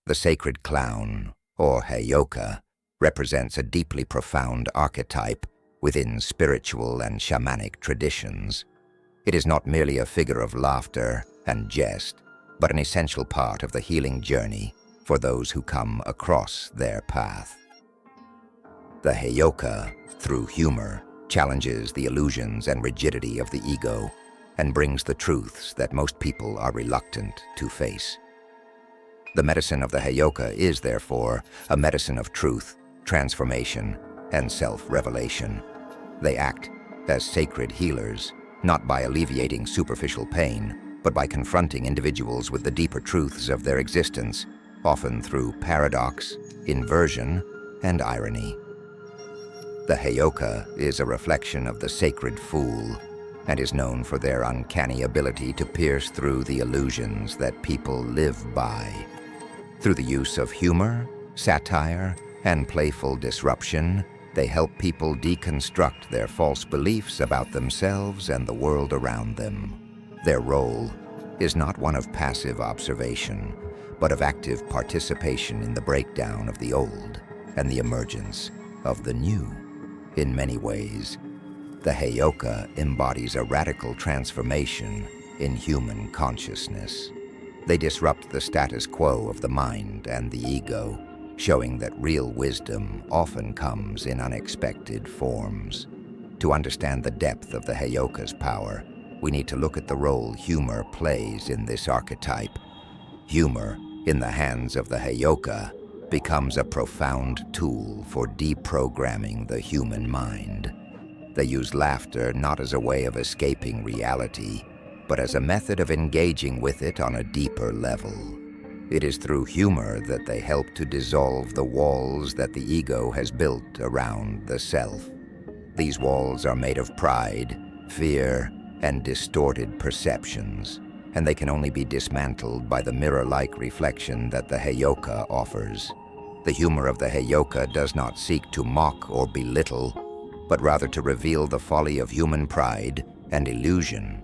The sacred clown, or Heyoka, represents a deeply profound archetype within spiritual and shamanic traditions. It is not merely a figure of laughter and jest, but an essential part of the healing journey for those who come across their path. The Heyoka, through humor, challenges the illusions and rigidity of the ego and brings the truths that most people are reluctant to face. The medicine of the Heyoka is, therefore, a medicine of truth, transformation, and self-revelation. They act as sacred healers, not by alleviating superficial pain, but by confronting individuals with the deeper truths of their existence, often through paradox, inversion, and irony. The Heyoka is a reflection of the sacred fool and is known for their uncanny ability to pierce through the illusions that people live by. Through the use of humor, satire, and playful disruption, they help people deconstruct their false beliefs about themselves and the world around them. Their role is not one of passive observation, but of active participation in the breakdown of the old and the emergence of the new. In many ways, the Heyoka embodies a radical transformation in human consciousness. They disrupt the status quo of the mind and the ego, showing that real wisdom often comes in unexpected forms. To understand the depth of the Heyoka's power, we need to look at the role humor plays in this archetype. Humor, in the hands of the Heyoka, becomes a profound tool for deprogramming the human mind. They use laughter not as a way of escaping reality, but as a method of engaging with it on a deeper level. It is through humor that they help to dissolve the walls that the ego has built around the self. These walls are made of pride, fear, and distorted perceptions, and they can only be dismantled by the mirror-like reflection that the Heyoka offers. The humor of the Heyoka does not seek to mock or belittle, but rather to reveal the folly of human pride and illusion.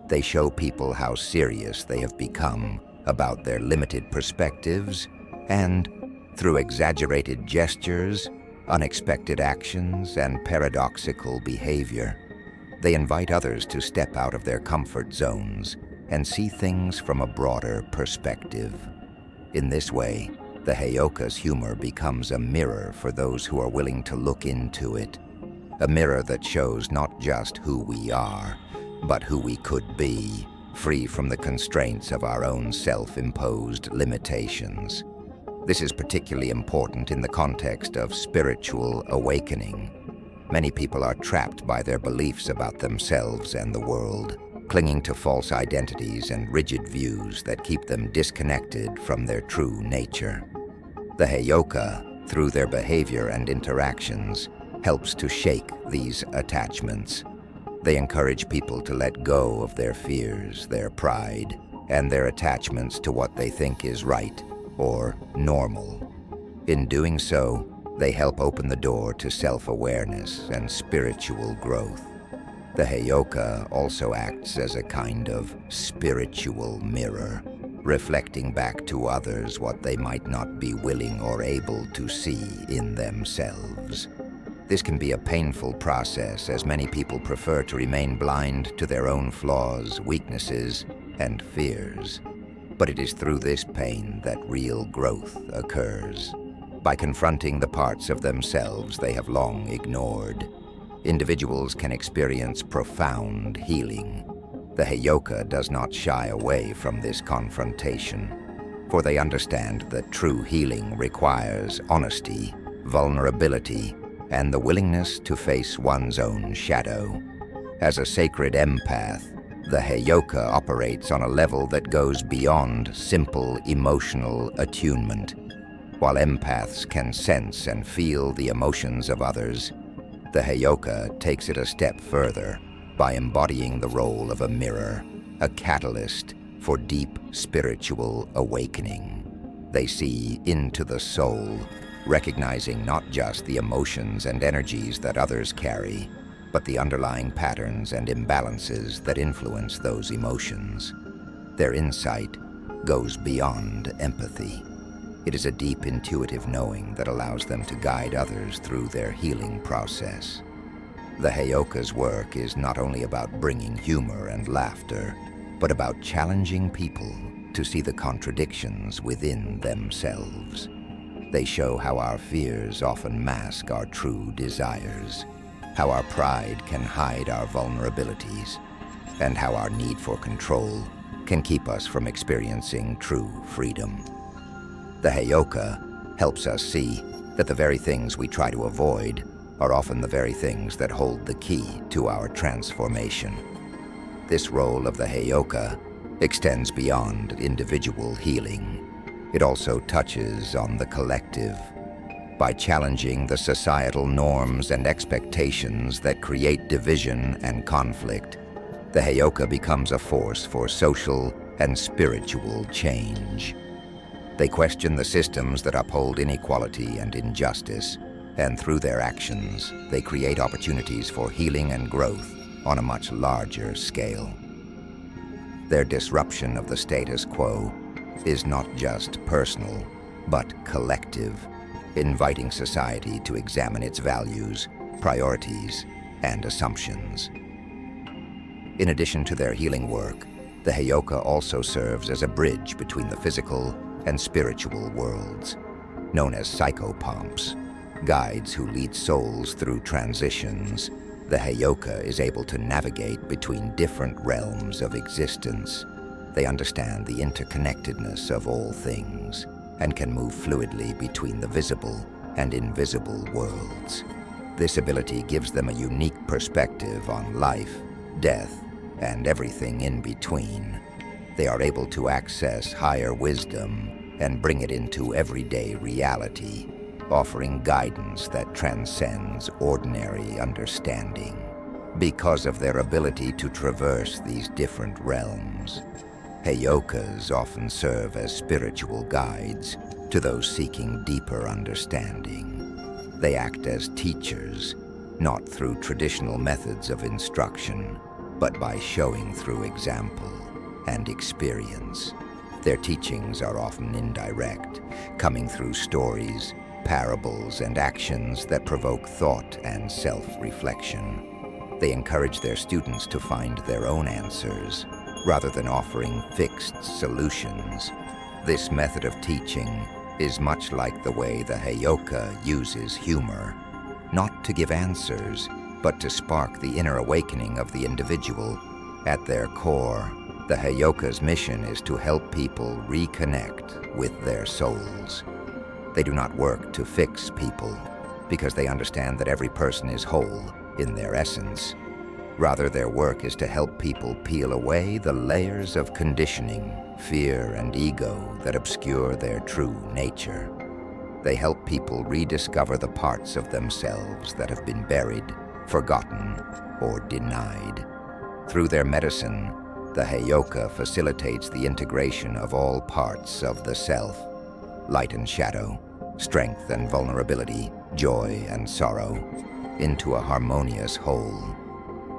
They show people how serious they have become about their limited perspectives, and, through exaggerated gestures, unexpected actions, and paradoxical behavior, they invite others to step out of their comfort zones and see things from a broader perspective. In this way, the Heyoka's humor becomes a mirror for those who are willing to look into it, a mirror that shows not just who we are, but who we could be, free from the constraints of our own self-imposed limitations. This is particularly important in the context of spiritual awakening. Many people are trapped by their beliefs about themselves and the world, clinging to false identities and rigid views that keep them disconnected from their true nature. The Heyoka, through their behavior and interactions, helps to shake these attachments. They encourage people to let go of their fears, their pride, and their attachments to what they think is right or normal. In doing so, they help open the door to self-awareness and spiritual growth. The Heyoka also acts as a kind of spiritual mirror, reflecting back to others what they might not be willing or able to see in themselves. This can be a painful process, as many people prefer to remain blind to their own flaws, weaknesses, and fears. But it is through this pain that real growth occurs. By confronting the parts of themselves they have long ignored, individuals can experience profound healing. The Heyoka does not shy away from this confrontation, for they understand that true healing requires honesty, vulnerability, and the willingness to face one's own shadow. As a sacred empath, the Heyoka operates on a level that goes beyond simple emotional attunement. While empaths can sense and feel the emotions of others, the Heyoka takes it a step further by embodying the role of a mirror, a catalyst for deep spiritual awakening. They see into the soul, recognizing not just the emotions and energies that others carry, but the underlying patterns and imbalances that influence those emotions. Their insight goes beyond empathy. It is a deep intuitive knowing that allows them to guide others through their healing process. The Heyoka's work is not only about bringing humor and laughter, but about challenging people to see the contradictions within themselves. They show how our fears often mask our true desires, how our pride can hide our vulnerabilities, and how our need for control can keep us from experiencing true freedom. The Heyoka helps us see that the very things we try to avoid are often the very things that hold the key to our transformation. This role of the Heyoka extends beyond individual healing. It also touches on the collective. By challenging the societal norms and expectations that create division and conflict, the Heyoka becomes a force for social and spiritual change. They question the systems that uphold inequality and injustice, and through their actions, they create opportunities for healing and growth on a much larger scale. Their disruption of the status quo is not just personal, but collective, inviting society to examine its values, priorities, and assumptions. In addition to their healing work, the Heyoka also serves as a bridge between the physical and spiritual worlds. Known as psychopomps, guides who lead souls through transitions, the Heyoka is able to navigate between different realms of existence. They understand the interconnectedness of all things and can move fluidly between the visible and invisible worlds. This ability gives them a unique perspective on life, death, and everything in between. They are able to access higher wisdom and bring it into everyday reality, offering guidance that transcends ordinary understanding. Because of their ability to traverse these different realms, Heyokas often serve as spiritual guides to those seeking deeper understanding. They act as teachers, not through traditional methods of instruction, but by showing through example and experience. Their teachings are often indirect, coming through stories, parables, and actions that provoke thought and self-reflection. They encourage their students to find their own answers, rather than offering fixed solutions. This method of teaching is much like the way the Heyoka uses humor, not to give answers, but to spark the inner awakening of the individual. At their core, the Heyoka's mission is to help people reconnect with their souls. They do not work to fix people, because they understand that every person is whole in their essence. Rather, their work is to help people peel away the layers of conditioning, fear, and ego that obscure their true nature. They help people rediscover the parts of themselves that have been buried, forgotten, or denied. Through their medicine, the Heyoka facilitates the integration of all parts of the self: light and shadow, strength and vulnerability, joy and sorrow, into a harmonious whole.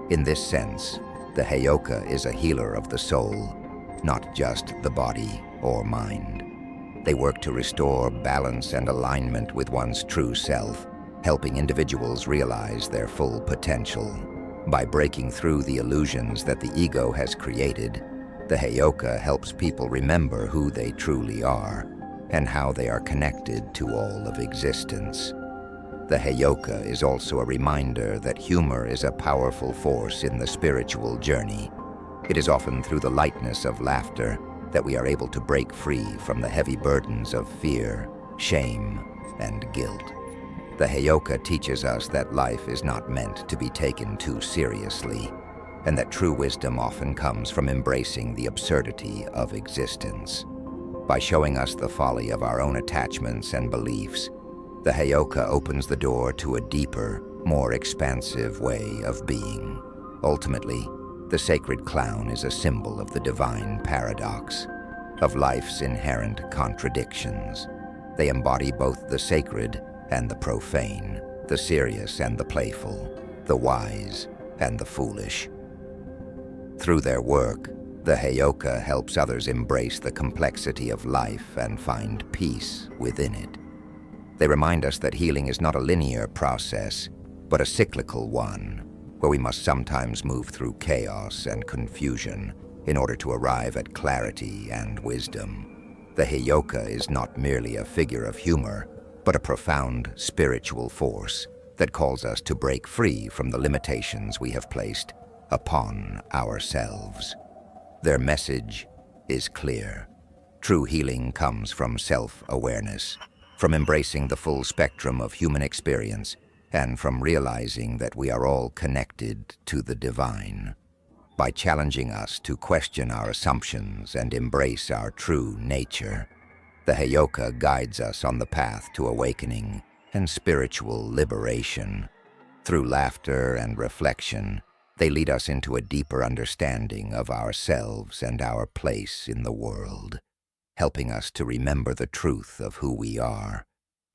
In this sense, the Heyoka is a healer of the soul, not just the body or mind. They work to restore balance and alignment with one's true self, helping individuals realize their full potential. By breaking through the illusions that the ego has created, the Heyoka helps people remember who they truly are and how they are connected to all of existence. The Heyoka is also a reminder that humor is a powerful force in the spiritual journey. It is often through the lightness of laughter that we are able to break free from the heavy burdens of fear, shame, and guilt. The Heyoka teaches us that life is not meant to be taken too seriously, and that true wisdom often comes from embracing the absurdity of existence. By showing us the folly of our own attachments and beliefs, the Heyoka opens the door to a deeper, more expansive way of being. Ultimately, the sacred clown is a symbol of the divine paradox, of life's inherent contradictions. They embody both the sacred and the profane, the serious and the playful, the wise and the foolish. Through their work, The Heyoka helps others embrace the complexity of life and find peace within it. They remind us that healing is not a linear process, but a cyclical one, where we must sometimes move through chaos and confusion in order to arrive at clarity and wisdom. The Heyoka is not merely a figure of humor, but a profound spiritual force that calls us to break free from the limitations we have placed upon ourselves. Their message is clear. True healing comes from self-awareness, from embracing the full spectrum of human experience, and from realizing that we are all connected to the divine. By challenging us to question our assumptions and embrace our true nature, the Heyoka guides us on the path to awakening and spiritual liberation. Through laughter and reflection, they lead us into a deeper understanding of ourselves and our place in the world, helping us to remember the truth of who we are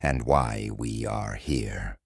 and why we are here.